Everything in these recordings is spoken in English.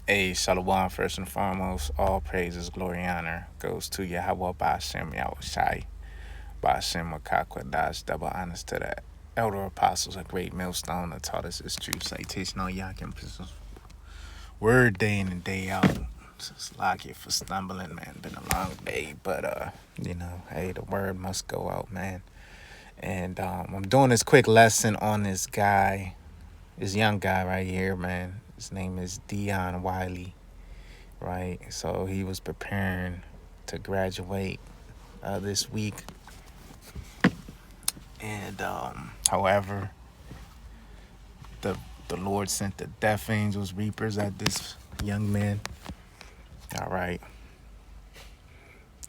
Hey, Shalom, first and foremost, all praises, glory, and honor goes to Yahweh Ba'ashem Yahushai, Ba'ashem Makakwadash, double honors to the elder apostles, a great millstone that taught us this truth, citation on Yakin, word day in and day out. Just like it for stumbling, man. Been a long day, but hey, the word must go out, man. And I'm doing this quick lesson on this guy, this young guy right here, man. His name is Dion Wiley. Right, so he was preparing to graduate this week, and however, the Lord sent the death angels, reapers at this young man. All right,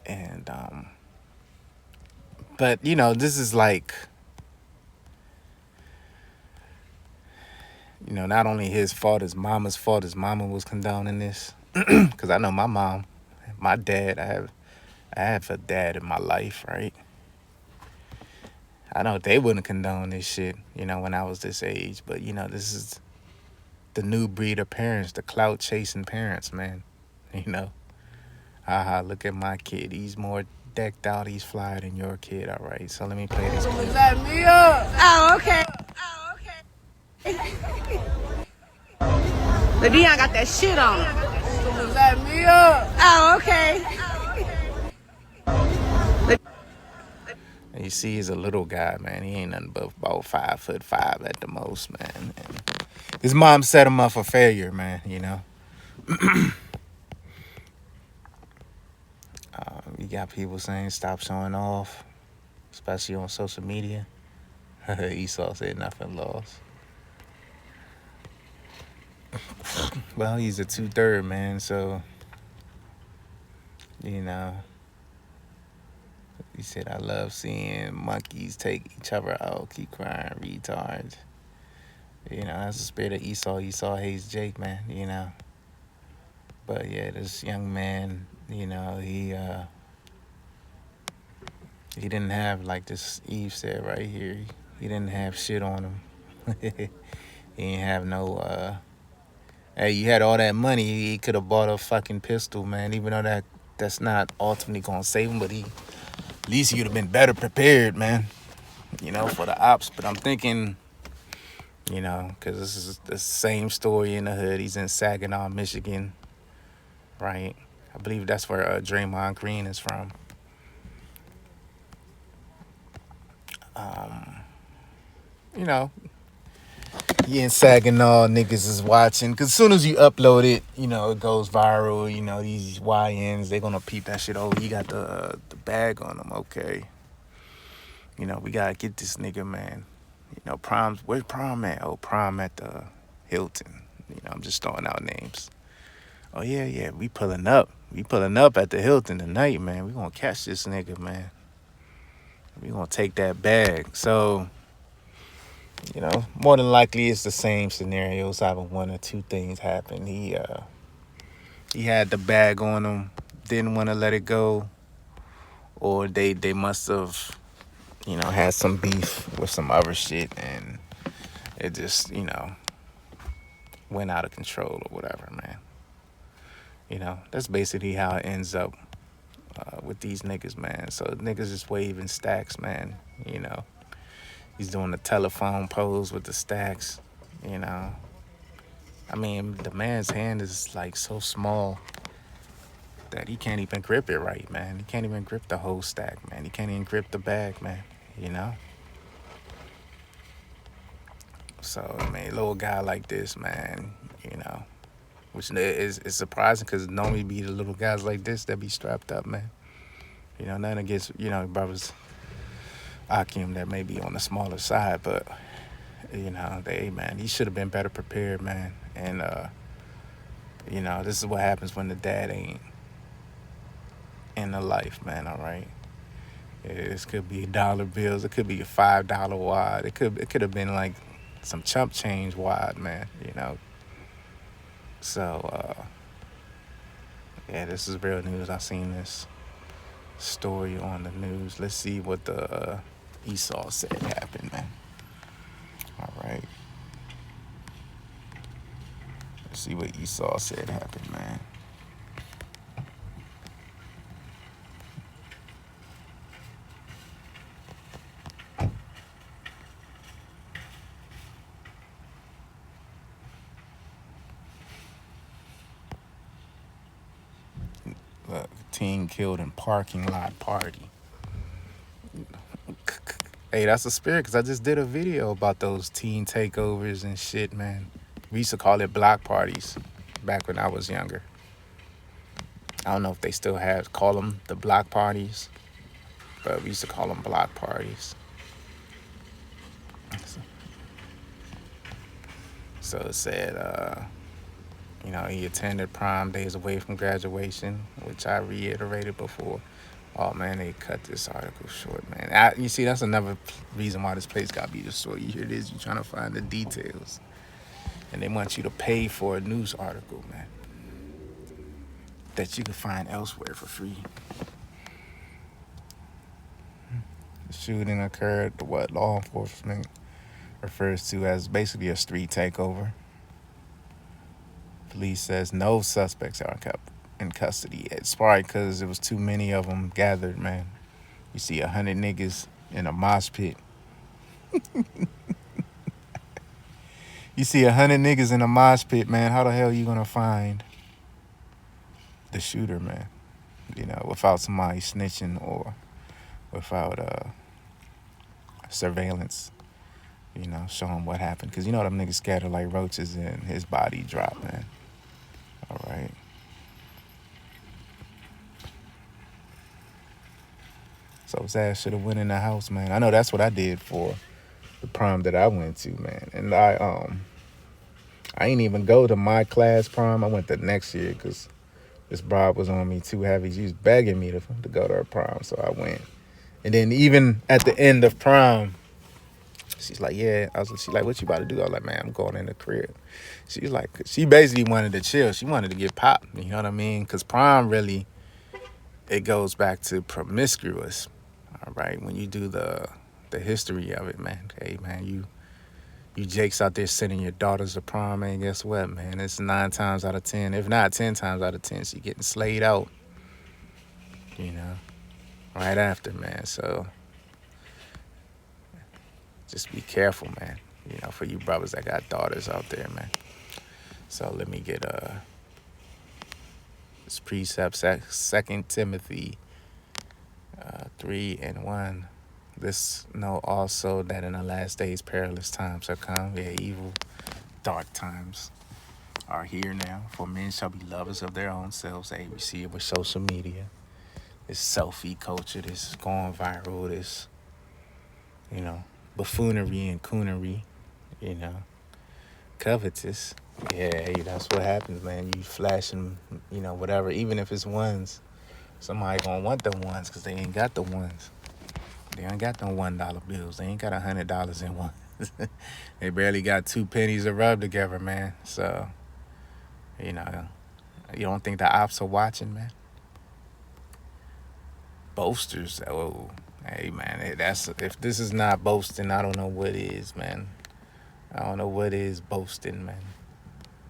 and but this is like, not only his fault, his mama's fault. His mama was condoning this, because I know my mom, my dad. I have a dad in my life, right? I know they wouldn't condone this shit, when I was this age. But, this is the new breed of parents, the clout chasing parents, man. Look at my kid. He's more decked out, he's flyer than your kid, all right? So let me play this clip. Let me up. Oh, okay. The Dion got that shit on. Let me up. Oh, okay. And you see, he's a little guy, man. He ain't nothing but about 5'5" at the most, man. And his mom set him up for failure, man. You got people saying stop showing off, especially on social media. Esau said nothing lost. Well, he's a 2/3 man, so he said, I love seeing monkeys take each other out, keep crying, retards. That's the spirit of Esau. Esau hates Jake, man, But yeah, this young man, he didn't have, like this Eve said right here, he didn't have shit on him. He didn't have no, hey, you had all that money, he could have bought a fucking pistol, man, even though that's not ultimately gonna save him, but at least he would have been better prepared, man, for the ops. But I'm thinking, because this is the same story in the hood. He's in Saginaw, Michigan, right? I believe that's where Draymond Green is from. He in Saginaw, niggas is watching. Because as soon as you upload it, it goes viral. These YNs, they going to peep that shit. Oh, he got the bag on him. Okay. We got to get this nigga, man. Prom's, where's Prom at? Oh, Prom at the Hilton. I'm just throwing out names. Oh, yeah, we pulling up. We pulling up at the Hilton tonight, man. We going to catch this nigga, man. We going to take that bag. So, more than likely it's the same scenarios. Having one or two things happen. He had the bag on him, didn't want to let it go, or they must have, had some beef with some other shit, and it just, went out of control or whatever, man. That's basically how it ends up with these niggas, man. So niggas just waving stacks, man. He's doing the telephone pose with the stacks, I mean, the man's hand is like so small that he can't even grip it right, man. He can't even grip the whole stack, man. He can't even grip the bag, man. So, I mean, a little guy like this, man, which is surprising because normally be the little guys like this that be strapped up, man. Nothing against, brothers Akim that may be on the smaller side, but, man, he should have been better prepared, man. And, this is what happens when the dad ain't in the life, man, all right? This could be dollar bills. It could be a $5 wad. It could have been like some chump change wad, man, So, yeah, this is real news. I seen this story on the news. Let's see what the Esau said happened, man. All right. Let's see what Esau said happened, man. Look, teen killed in parking lot party. Hey, that's a spirit, because I just did a video about those teen takeovers and shit, man. We used to call it block parties back when I was younger. I don't know if they still call them the block parties, but we used to call them block parties. So it said, he attended prom days away from graduation, which I reiterated before. Oh, man, they cut this article short, man. You see, that's another reason why this place got to be destroyed. Here it is, you're trying to find the details. And they want you to pay for a news article, man, that you can find elsewhere for free. The shooting occurred to what law enforcement refers to as basically a street takeover. Police says no suspects are in custody. It's probably because there was too many of them gathered, man. You see 100 niggas in a mosh pit. You see 100 niggas in a mosh pit, man. How the hell are you gonna find the shooter, man? Without somebody snitching or without surveillance, showing what happened. Because them niggas scattered like roaches and his body dropped, man. All right. So his ass should have went in the house, man. I know that's what I did for the prom that I went to, man. And I ain't even go to my class prom. I went the next year because this broad was on me too heavy. She was begging me to go to her prom, so I went. And then even at the end of prom, she's like, yeah. She's like, what you about to do? I was like, man, I'm going in the crib. She's like, she basically wanted to chill. She wanted to get popped. You know what I mean? Because prom really, it goes back to promiscuous. All right, when you do the history of it, man. Hey, man, you jakes out there sending your daughters to prom, man. Guess what, man? It's 9 times out of 10, if not 10 times out of 10, she getting slayed out. Right after, man. So just be careful, man. For you brothers that got daughters out there, man. So let me get this precept, 2 Timothy 3:1. This know also that in the last days perilous times shall come. Yeah, evil, dark times are here now. For men shall be lovers of their own selves. Hey, we see it with social media. This selfie culture, this going viral, this, buffoonery and coonery, covetous. Yeah, hey, that's what happens, man. You flashing, whatever, even if it's ones. Somebody gonna want them ones because they ain't got the ones. They ain't got them $1 bills. They ain't got $100 in one. They barely got 2 pennies to rub together, man. So, you don't think the ops are watching, man? Boasters. Oh, hey, man. If this is not boasting, I don't know what is, man. I don't know what is boasting, man.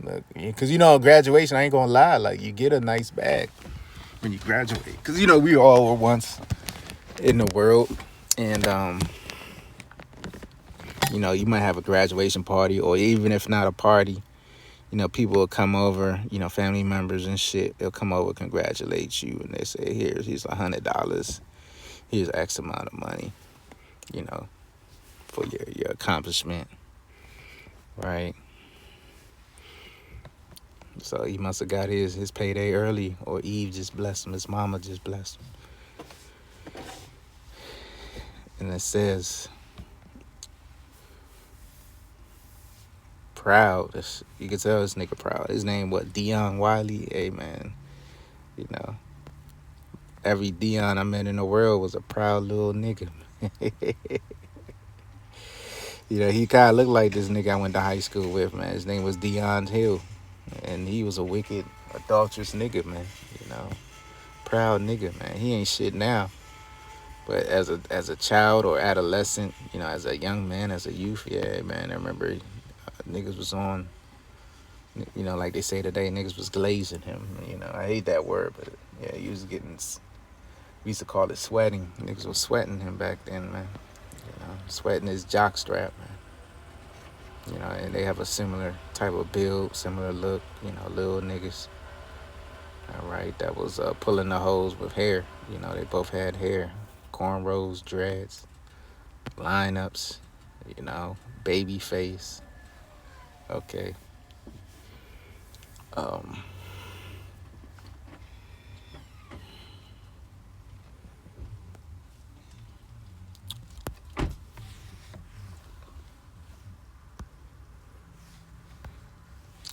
Look, because graduation, I ain't gonna lie. Like, you get a nice bag when you graduate. Because we all were once in the world, and you might have a graduation party, or even if not a party, people will come over, family members and shit. They'll come over, congratulate you, and they say, here's $100, here's X amount of money, for your accomplishment, right? So he must have got his payday early, or Eve just blessed him, his mama just blessed him. And it says, proud. You can tell this nigga proud. His name, Dion Wiley? Hey, man. Every Dion I met in the world was a proud little nigga. He kind of looked like this nigga I went to high school with, man. His name was Dion Hill. And he was a wicked, adulterous nigga, man. Proud nigga, man. He ain't shit now. But as a child or adolescent, as a young man, as a youth, yeah, man, I remember niggas was on You know, like they say today, niggas was glazing him. You know, I hate that word, but yeah, he was getting. We used to call it sweating. Niggas was sweating him back then, man. You know, sweating his jock strap, man. You know, and they have a similar type of build, similar look. You know, little niggas. All right, that was pulling the hose with hair. You know, they both had hair, cornrows, dreads, lineups. You know, baby face. Okay. Um,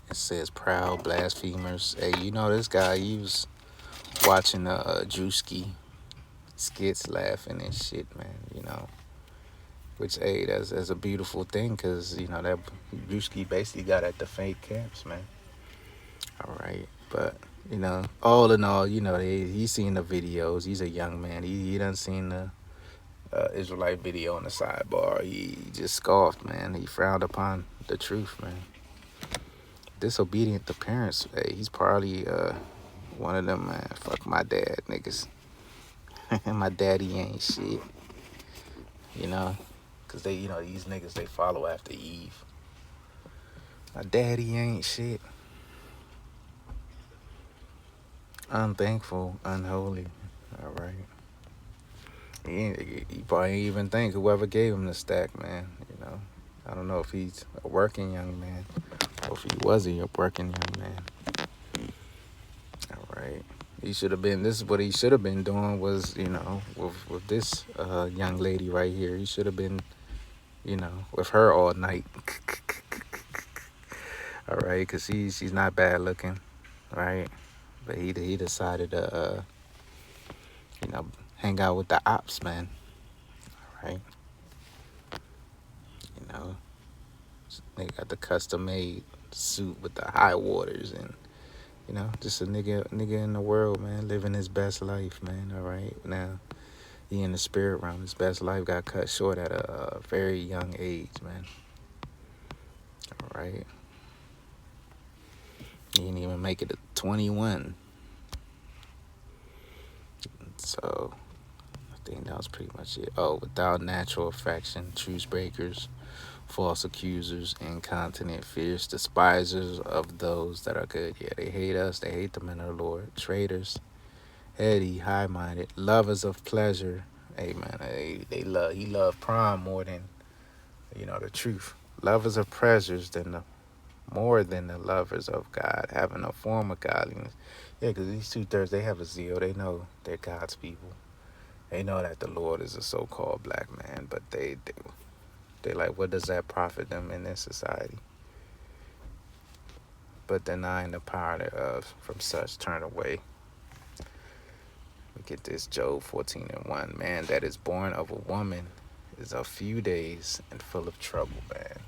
it says proud blasphemers. Hey, you know this guy? He was watching Drewski skits, laughing and shit, man. You know, which hey, that's a beautiful thing, cause you know that Drewski basically got at the fake camps, man. All right, but you know, all in all, you know, he's seen the videos. He's a young man. He done seen the Israelite video on the sidebar. He just scoffed, man. He frowned upon the truth, man. Disobedient to parents. Hey, he's probably one of them, man. Fuck my dad, niggas. My daddy ain't shit. You know, cause they, you know, these niggas they follow after Eve. My daddy ain't shit. Unthankful, unholy. All right. He probably ain't even think whoever gave him the stack, man. You know, I don't know if he's a working young man or if he was a working young man. All right. He should have been. This is what he should have been doing. Was you know with this young lady right here. He should have been you know with her all night. All right, cause she's not bad looking, right? But he decided to you know hang out with the ops, man. All right. You know, they got the custom made suit with the high waters and you know, just a nigga in the world, man, living his best life, man. All right. Now he in the spirit realm. His best life got cut short at a very young age, man. All right. He didn't even make it to 21. So I think that was pretty much it. Oh, without natural affection, truce breakers, false accusers, incontinent, fierce despisers of those that are good. Yeah, they hate us. They hate the men of the Lord. Traitors, heady, high-minded, lovers of pleasure. Hey, man, he loved prom more than, you know, the truth. Lovers of pleasures more than the lovers of God, having a form of godliness. Yeah, because these two-thirds, they have a zeal. They know they're God's people. They know that the Lord is a so-called black man, but they like, what does that profit them in this society? But denying the power thereof, from such turn away. We get this, Job 14:1. Man that is born of a woman is a few days and full of trouble, man.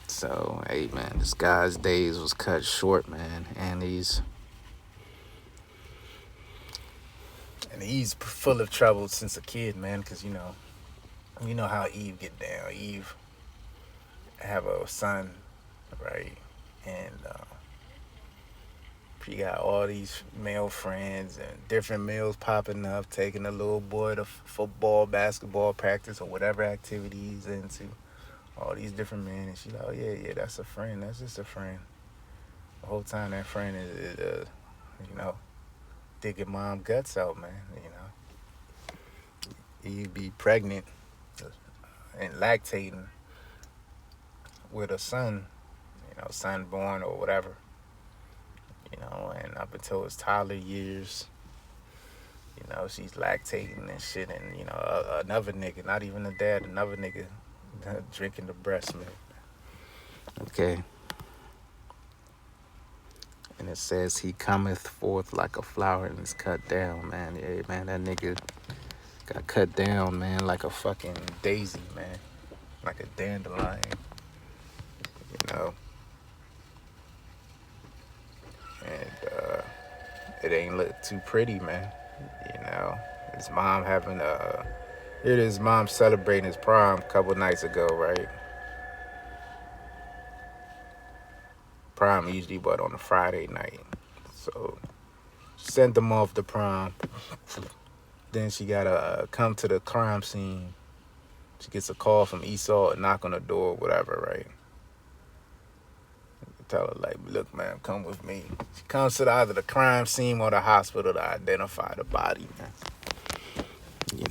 So, hey, man, this guy's days was cut short, man, and he's full of trouble since a kid, man, because you know how Eve get down. Eve have a son, right, and she got all these male friends and different males popping up, taking a little boy to football, basketball practice, or whatever activity he's into. All these different men, and she's like, oh yeah, that's a friend. That's just a friend. The whole time that friend is you know, digging mom guts out, man. You know, you'd be pregnant and lactating with a son, you know, son born or whatever. You know, and up until his toddler years, you know, she's lactating and shit, and you know, another nigga, not even the dad, another nigga drinking the breast milk. Okay. And it says he cometh forth like a flower and is cut down, man. Yeah, man, that nigga got cut down, man, like a fucking daisy, man. Like a dandelion, you know. And it ain't look too pretty, man. You know. His mom having here it is, mom celebrating his prom a couple nights ago, right? prom usually, but on a Friday night. So sent them off to prom. Then she gotta come to the crime scene. She gets a call from Esau, a knock on the door, whatever, right? Tell her, like, look, man, come with me. She comes to either the crime scene or the hospital to identify the body, man.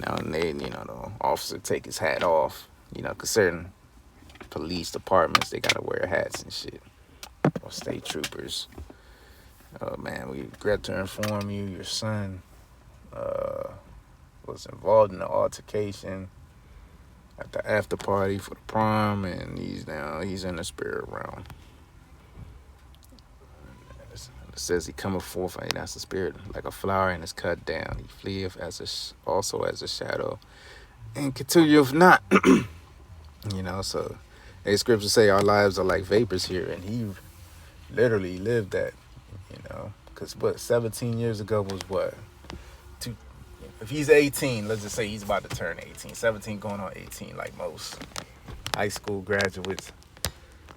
And then, the officer take his hat off. Because certain police departments, they gotta wear hats and shit. Or state troopers. Oh, man, we regret to inform you your son was involved in the altercation at the after party for the prom, and he's in the spirit realm. It says he cometh forth, and that's the spirit, like a flower, and is cut down. He fleeth also as a shadow, and continueth not. So the scriptures say our lives are like vapors here, and he literally lived that. Because 17 years ago was what? If he's 18, let's just say he's about to turn 18. 17 going on 18, like most high school graduates.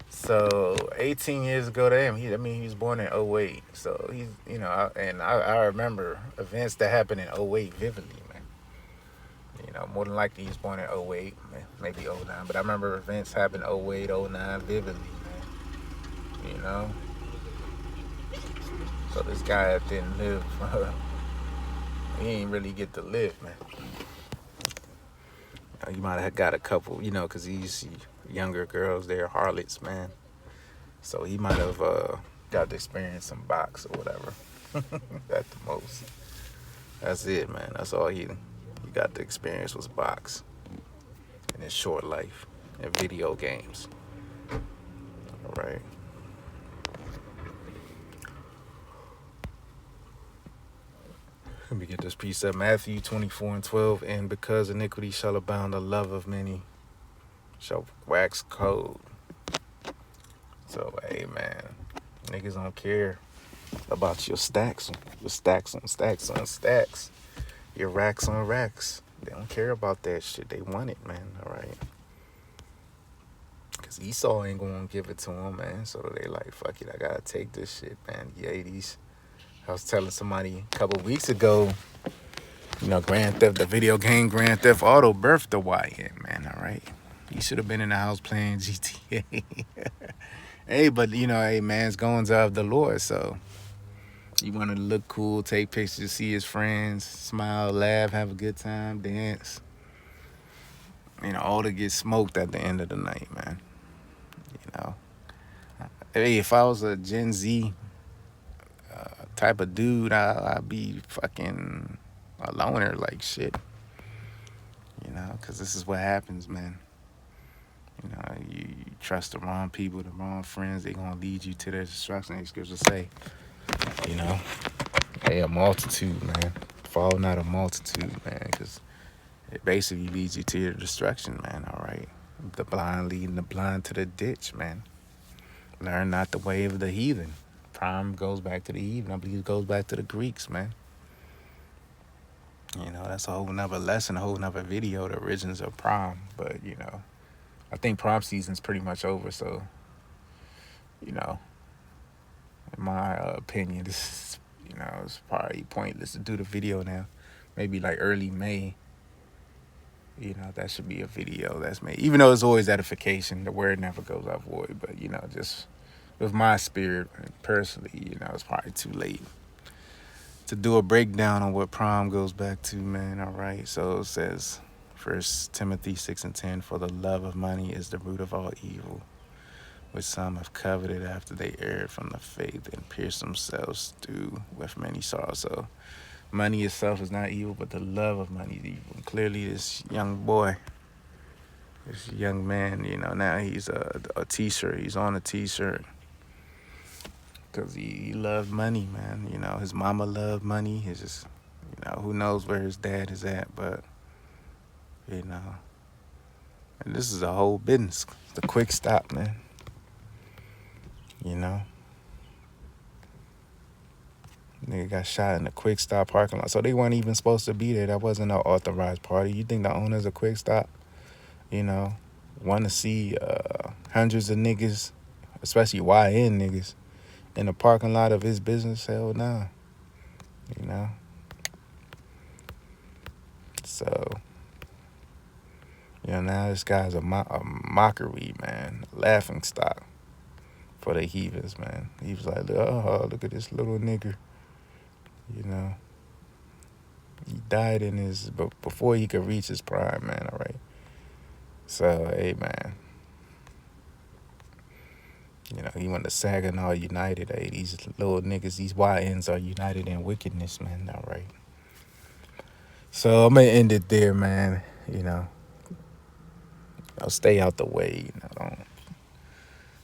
So 18 years ago to him, he was born in 08. So he's, I remember events that happened in 08 vividly, man. More than likely he's born in 08, maybe 09. But I remember events happened 08, 09 vividly, man. So this guy didn't live. He ain't really get to live, man. You might have got a couple, because these younger girls, they're harlots, man. So he might have got to experience some box or whatever. At the most. That's it, man. That's all he got to experience was box in his short life and video games. All right. Let me get this precept. Matthew 24:12. And because iniquity shall abound, the love of many shall wax cold. So, hey, man. Niggas don't care about your stacks. Your stacks on stacks on stacks. Your racks on racks. They don't care about that shit. They want it, man. All right. Because Esau ain't going to give it to him, man. So they like, fuck it. I got to take this shit, man. The 80s. I was telling somebody a couple weeks ago, the video game Grand Theft Auto birthed the YN, man, all right? He should have been in the house playing GTA. Hey, but, man's goings of the Lord, so he wanted to look cool, take pictures, see his friends, smile, laugh, have a good time, dance. All to get smoked at the end of the night, man. Hey, if I was a Gen Z type of dude, I'd be fucking a loner like shit. Because this is what happens, man. You trust the wrong people, the wrong friends, they gonna lead you to their destruction. The scriptures say, hey, a multitude, man. Follow not a multitude, man, because it basically leads you to your destruction, man, all right? The blind leading the blind to the ditch, man. Learn not the way of the heathen. Prom goes back to the heathen. I believe it goes back to the Greeks, man. That's a whole nother lesson, a whole nother video, the origins of prom. But, I think prom season's pretty much over. So, in my opinion, this is, it's probably pointless to do the video now. Maybe like early May. That should be a video that's made. Even though it's always edification, the word never goes out void. But, just with my spirit, personally, it's probably too late to do a breakdown on what prom goes back to, man. All right. So it says, 1 Timothy 6:10, for the love of money is the root of all evil, which some have coveted after they erred from the faith and pierced themselves through with many sorrows. So money itself is not evil, but the love of money is evil. And clearly this young boy, this young man, now he's a t-shirt. He's on a t-shirt. Because he loved money, man. His mama loved money. He's just, who knows where his dad is at, but, and this is a whole business. It's a quick stop, man. Nigga got shot in a quick stop parking lot. So they weren't even supposed to be there. That wasn't an authorized party. You think the owners of quick stop, want to see hundreds of niggas especially YN niggas, in the parking lot of his business. Hell no. You know? So, now this guy's a mockery, man. A laughing stock for the heathens, man. He was like, oh, look at this little nigger. You know? He died before he could reach his prime, man, all right? So, hey, man. He went to Saginaw United. Hey, these little niggas, these YNs are united in wickedness, man, all right? So, I'm going to end it there, man. I'll stay out the way. Don't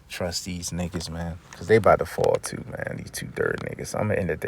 trust these niggas, man. Because they about to fall, too, man. These two dirt niggas. So I'm going to end it there.